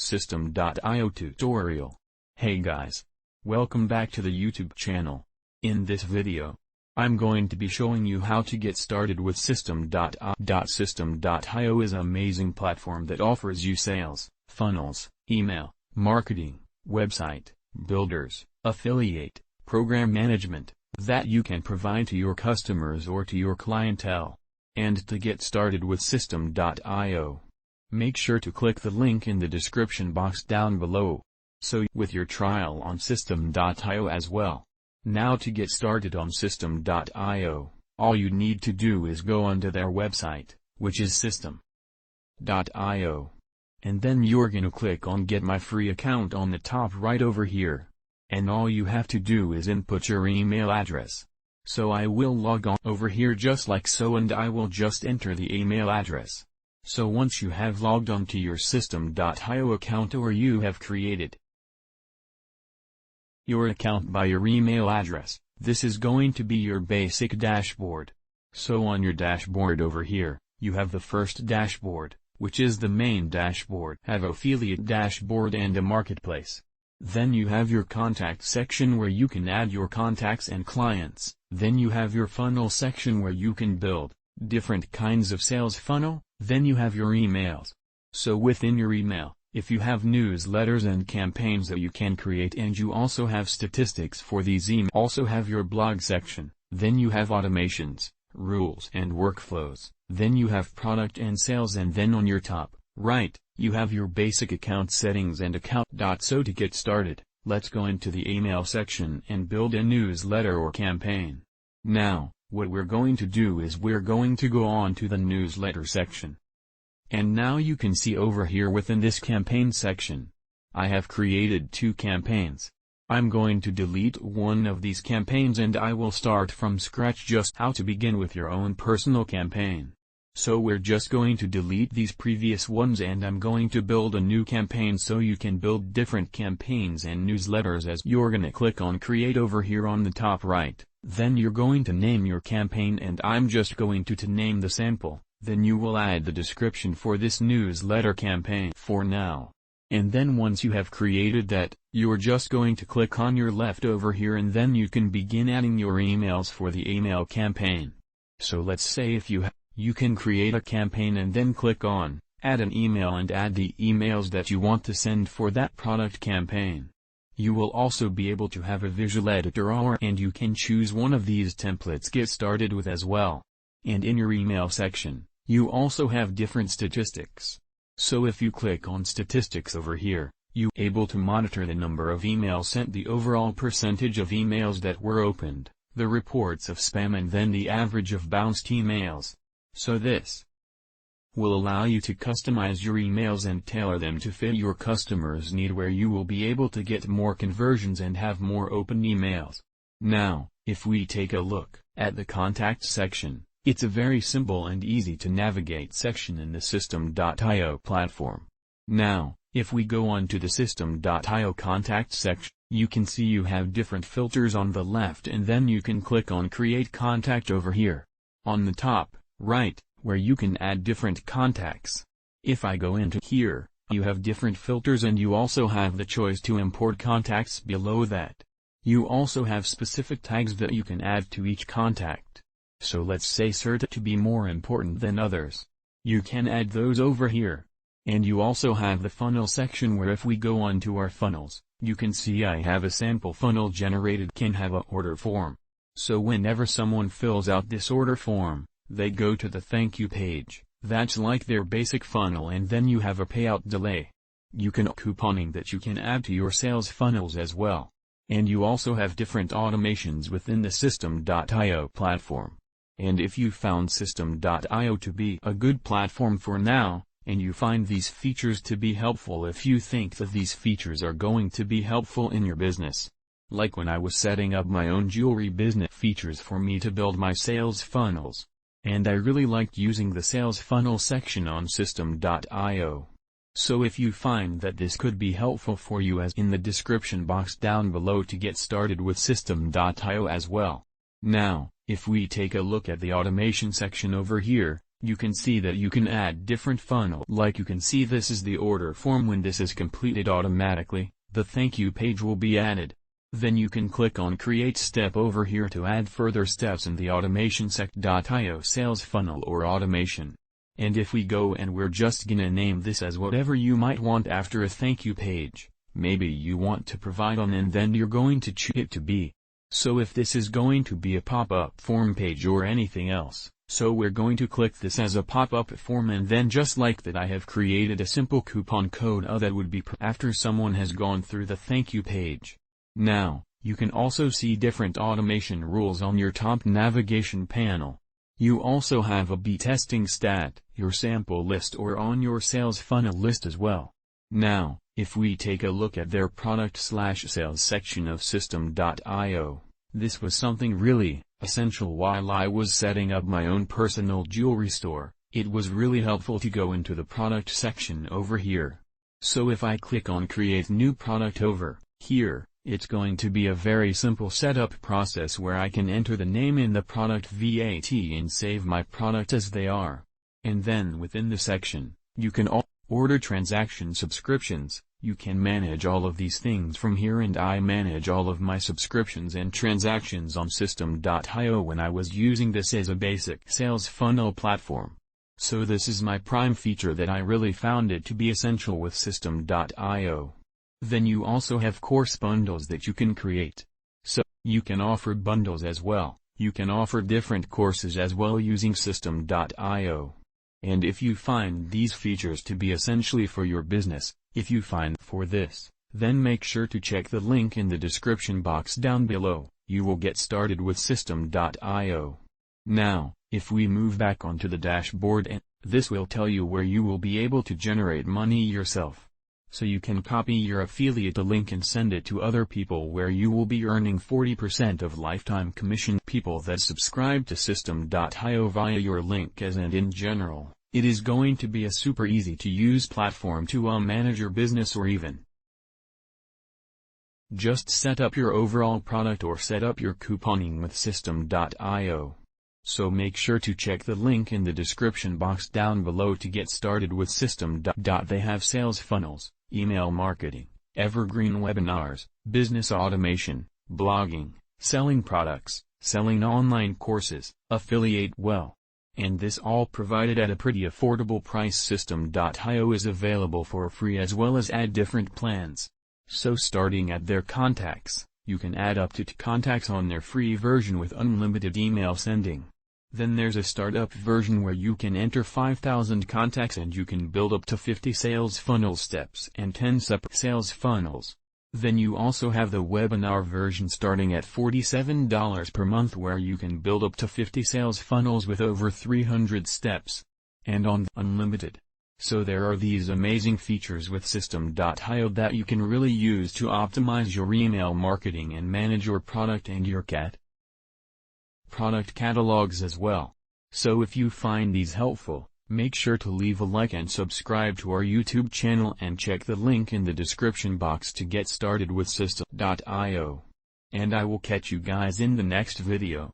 System.io tutorial. Hey guys. Welcome back to the YouTube channel. In this video, I'm going to be showing you how to get started with System.io. System.io is an amazing platform that offers you sales, funnels, email, marketing, website, builders, affiliate, program management, that you can provide to your customers or to your clientele. And to get started with System.io, make sure to click the link in the description box down below. So with your trial on System.io as well. Now to get started on System.io, all you need to do is go onto their website, which is System.io. And then you're gonna click on Get My Free Account on the top right over here. And all you have to do is input your email address. So I will log on over here just like so, and I will just enter the email address. So once you have logged on to your System.io account, or you have created your account by your email address, this is going to be your basic dashboard. So on your dashboard over here, you have the first dashboard, which is the main dashboard, have affiliate dashboard and a marketplace. Then you have your contact section where you can add your contacts and clients. Then you have your funnel section where you can build different kinds of sales funnel. Then you have your emails. So within your email, if you have newsletters and campaigns that you can create, and you also have statistics for these emails, also have your blog section. Then you have automations, rules and workflows. Then you have product and sales, and then on your top right, you have your basic account settings and account. So to get started, let's go into the email section and build a newsletter or campaign. Now, what we're going to do is we're going to go on to the newsletter section. And now you can see over here within this campaign section, I have created 2 campaigns. I'm going to delete one of these campaigns and I will start from scratch just how to begin with your own personal campaign. So we're just going to delete these previous ones, and I'm going to build a new campaign so you can build different campaigns and newsletters. As you're gonna click on create over here on the top right, then you're going to name your campaign, and I'm just going to name the sample. Then you will add the description for this newsletter campaign for now. And then once you have created that, you're just going to click on your left over here, and then you can begin adding your emails for the email campaign. So let's say if you can create a campaign and then click on add an email and add the emails that you want to send for that product campaign. You will also be able to have a visual editor, and you can choose one of these templates get started with as well. And in your email section, you also have different statistics. So if you click on statistics over here, you able to monitor the number of emails sent, the overall percentage of emails that were opened, the reports of spam, and then the average of bounced emails. So this will allow you to customize your emails and tailor them to fit your customers' need, where you will be able to get more conversions and have more open emails. Now, if we take a look at the contact section, it's a very simple and easy to navigate section in the System.io platform. Now, if we go on to the System.io contact section, you can see you have different filters on the left, and then you can click on create contact over here on the top right, where you can add different contacts. If I go into here, you have different filters, and you also have the choice to import contacts below that. You also have specific tags that you can add to each contact. So let's say certain to be more important than others. You can add those over here. And you also have the funnel section, where if we go on to our funnels, you can see I have a sample funnel generated, can have a order form. So whenever someone fills out this order form, they go to the thank you page. That's like their basic funnel, and then you have a payout delay. You can couponing that you can add to your sales funnels as well. And you also have different automations within the System.io platform. And if you found System.io to be a good platform for now, and you find these features to be helpful, if you think that these features are going to be helpful in your business, like when I was setting up my own jewelry business, features for me to build my sales funnels. And I really liked using the sales funnel section on System.io. So if you find that this could be helpful for you, as in the description box down below to get started with System.io as well. Now, if we take a look at the automation section over here, You can see that you can add different funnel. Like you can see, this is the order form. When this is completed automatically, the thank you page will be added. Then you can click on create step over here to add further steps in the automation sec.io sales funnel or automation. And if we go and we're just gonna name this as whatever you might want after a thank you page, maybe you want to provide on, and then you're going to choose it to be. So if this is going to be a pop-up form page or anything else, so we're going to click this as a pop-up form, and then just like that I have created a simple coupon code that would be after someone has gone through the thank you page. Now, you can also see different automation rules on your top navigation panel. You also have a B testing stat, your sample list, or on your sales funnel list as well. Now, if we take a look at their product/sales section of System.io, this was something really essential while I was setting up my own personal jewelry store. It was really helpful to go into the product section over here. So if I click on create new product over here, it's going to be a very simple setup process where I can enter the name in the product VAT and save my product as they are. And then within the section, you can order transaction subscriptions. You can manage all of these things from here, and I manage all of my subscriptions and transactions on System.io when I was using this as a basic sales funnel platform. So this is my prime feature that I really found it to be essential with System.io. Then you also have course bundles that you can create. So, you can offer bundles as well. You can offer different courses as well using System.io. And if you find these features to be essentially for your business, if you find for this, then make sure to check the link in the description box down below. You will get started with System.io. Now, if we move back onto the dashboard, and this will tell you where you will be able to generate money yourself. So you can copy your affiliate link and send it to other people, where you will be earning 40% of lifetime commission. People that subscribe to System.io via your link and in general, it is going to be a super easy to use platform to manage your business, or even just set up your overall product or set up your couponing with System.io. So make sure to check the link in the description box down below to get started with System. They have sales funnels, email marketing, evergreen webinars, business automation, blogging, selling products, selling online courses, affiliate and this all provided at a pretty affordable price. System.io is available for free as well as add different plans. So starting at their contacts, you can add up to 2 contacts on their free version with unlimited email sending. Then there's a startup version where you can enter 5,000 contacts and you can build up to 50 sales funnel steps and 10 separate sales funnels. Then you also have the webinar version starting at $47 per month, where you can build up to 50 sales funnels with over 300 steps. And on the unlimited. So there are these amazing features with System.io that you can really use to optimize your email marketing and manage your product and your product catalogs as well. So if you find these helpful, make sure to leave a like and subscribe to our YouTube channel, and check the link in the description box to get started with System.io. And I will catch you guys in the next video.